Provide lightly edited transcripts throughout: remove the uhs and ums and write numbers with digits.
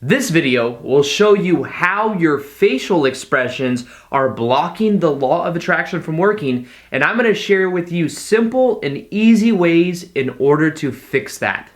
This video will show you how your facial expressions are blocking the law of attraction from working, and I'm going to share with you simple and easy ways in order to fix that.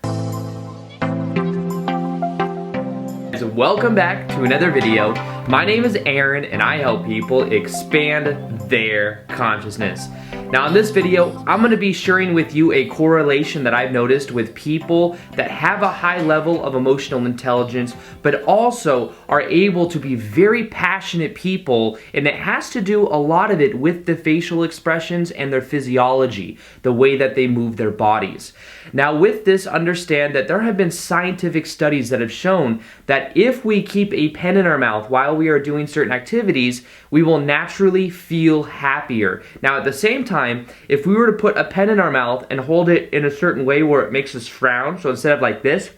So welcome back to another video. My name is Aaron and I help people expand their consciousness. Now in this video, I'm going to be sharing with you a correlation that I've noticed with people that have a high level of emotional intelligence, but also are able to be very passionate people, and it has to do a lot of it with the facial expressions and their physiology, the way that they move their bodies. Now with this, understand that there have been scientific studies that have shown that if we keep a pen in our mouth while we are doing certain activities, we will naturally feel happier. Now at the same time, if we were to put a pen in our mouth and hold it in a certain way where it makes us frown, so instead of like this,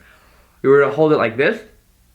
we were to hold it like this,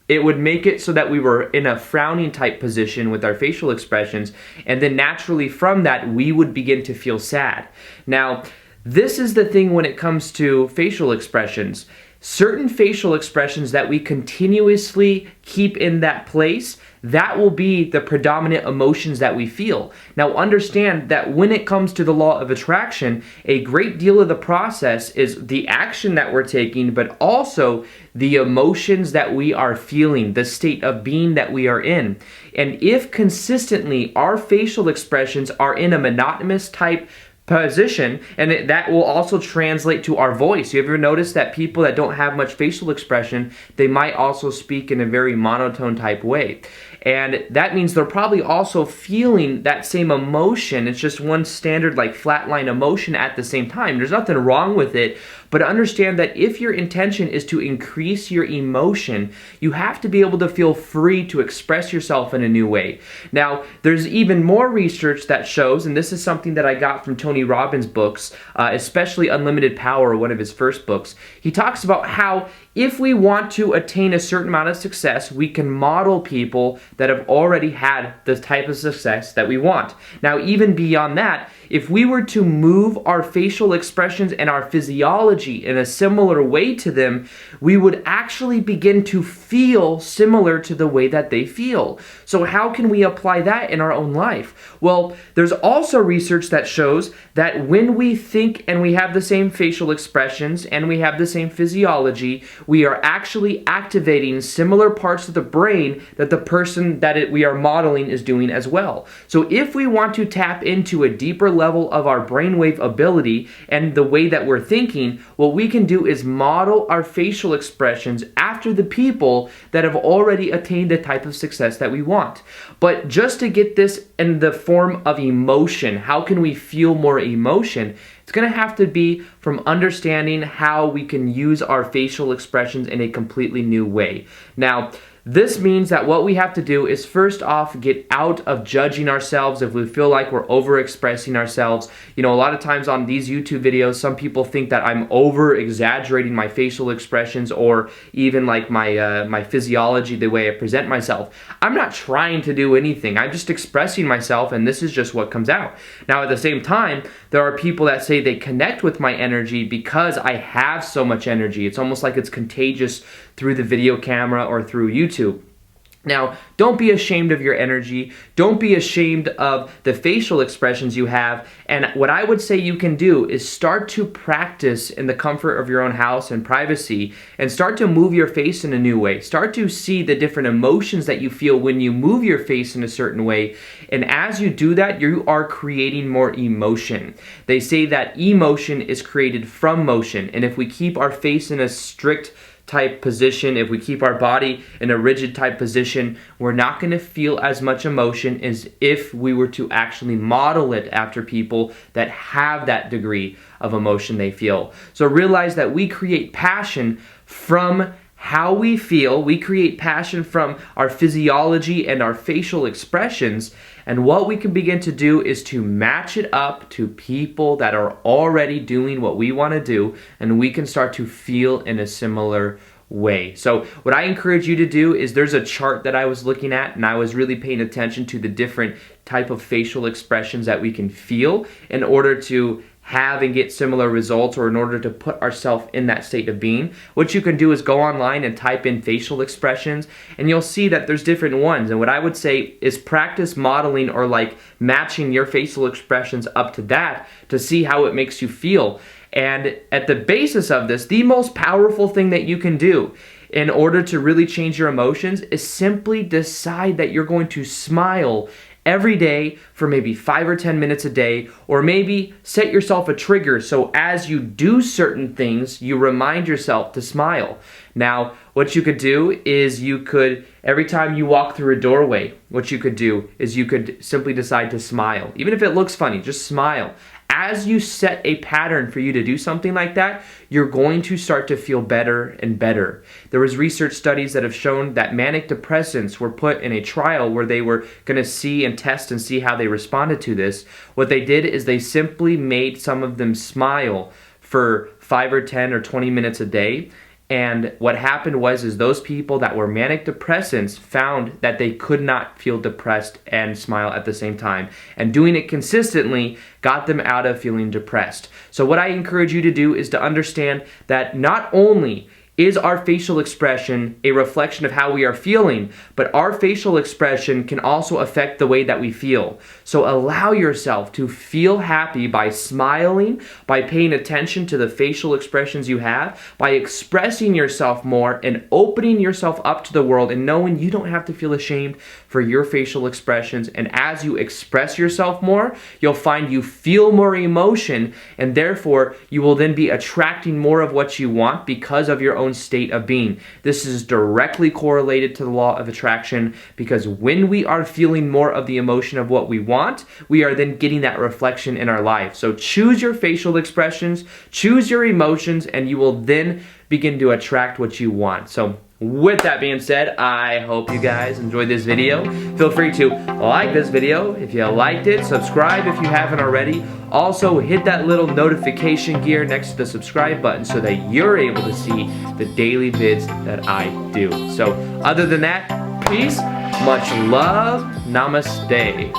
it would make it so that we were in a frowning type position with our facial expressions, and then naturally from that we would begin to feel sad. Now, this is the thing when it comes to facial expressions. Certain facial expressions that we continuously keep in that place, that will be the predominant emotions that we feel. Now understand that when it comes to the law of attraction, a great deal of the process is the action that we're taking, but also the emotions that we are feeling, the state of being that we are in. And if consistently our facial expressions are in a monotonous type position, and that will also translate to our voice. You ever notice that people that don't have much facial expression, they might also speak in a very monotone type way. And that means they're probably also feeling that same emotion. It's just one standard like flatline emotion at the same time. There's nothing wrong with it, but understand that if your intention is to increase your emotion, you have to be able to feel free to express yourself in a new way. Now, there's even more research that shows, and this is something that I got from Tony Robbins' books, especially Unlimited Power, one of his first books. He talks about how if we want to attain a certain amount of success, we can model people that have already had the type of success that we want. Now, even beyond that, if we were to move our facial expressions and our physiology in a similar way to them, we would actually begin to feel similar to the way that they feel. So how can we apply that in our own life? Well, there's also research that shows that when we think and we have the same facial expressions and we have the same physiology, we are actually activating similar parts of the brain that the person that we are modeling is doing as well. So if we want to tap into a deeper level of our brainwave ability and the way that we're thinking, what we can do is model our facial expressions after the people that have already attained the type of success that we want. But just to get this in the form of emotion, how can we feel more emotion? It's going to have to be from understanding how we can use our facial expressions in a completely new way. Now, this means that what we have to do is first off get out of judging ourselves if we feel like we're over-expressing ourselves. You know, a lot of times on these YouTube videos, some people think that I'm over-exaggerating my facial expressions or even like my physiology, the way I present myself. I'm not trying to do anything. I'm just expressing myself, and this is just what comes out. Now, at the same time, there are people that say they connect with my energy because I have so much energy. It's almost like it's contagious through the video camera or through YouTube. Now, don't be ashamed of your energy. Don't be ashamed of the facial expressions you have. And what I would say you can do is start to practice in the comfort of your own house and privacy, and start to move your face in a new way. Start to see the different emotions that you feel when you move your face in a certain way. And as you do that, you are creating more emotion. They say that emotion is created from motion. And if we keep our face in a strict type position, if we keep our body in a rigid type position, we're not going to feel as much emotion as if we were to actually model it after people that have that degree of emotion they feel. So realize that we create passion from how we feel. We create passion from our physiology and our facial expressions. And what we can begin to do is to match it up to people that are already doing what we want to do, and we can start to feel in a similar way. So what I encourage you to do is, there's a chart that I was looking at, and I was really paying attention to the different type of facial expressions that we can feel in order to have and get similar results, or in order to put ourselves in that state of being, what you can do is go online and type in facial expressions, and you'll see that there's different ones. And what I would say is practice modeling or like matching your facial expressions up to that to see how it makes you feel. And at the basis of this, the most powerful thing that you can do in order to really change your emotions is simply decide that you're going to smile every day for maybe 5 or 10 minutes a day, or maybe set yourself a trigger so as you do certain things, you remind yourself to smile. Now, what you could do is you could, every time you walk through a doorway, what you could do is you could simply decide to smile. Even if it looks funny, just smile. As you set a pattern for you to do something like that, you're going to start to feel better and better. There was research studies that have shown that manic depressants were put in a trial where they were going to see and test and see how they responded to this. What they did is they simply made some of them smile for 5 or 10 or 20 minutes a day. And what happened was those people that were manic depressants found that they could not feel depressed and smile at the same time. And doing it consistently got them out of feeling depressed. So what I encourage you to do is to understand that not only is our facial expression a reflection of how we are feeling, but our facial expression can also affect the way that we feel. So allow yourself to feel happy by smiling, by paying attention to the facial expressions you have, by expressing yourself more and opening yourself up to the world and knowing you don't have to feel ashamed for your facial expressions. And as you express yourself more, you'll find you feel more emotion, and therefore you will then be attracting more of what you want because of your own state of being. This is directly correlated to the law of attraction, because when we are feeling more of the emotion of what we want, we are then getting that reflection in our life. So choose your facial expressions, choose your emotions, and you will then begin to attract what you want. So with that being said, I hope you guys enjoyed this video. Feel free to like this video if you liked it, subscribe if you haven't already. Also, hit that little notification gear next to the subscribe button so that you're able to see the daily vids that I do. So other than that, peace, much love, namaste.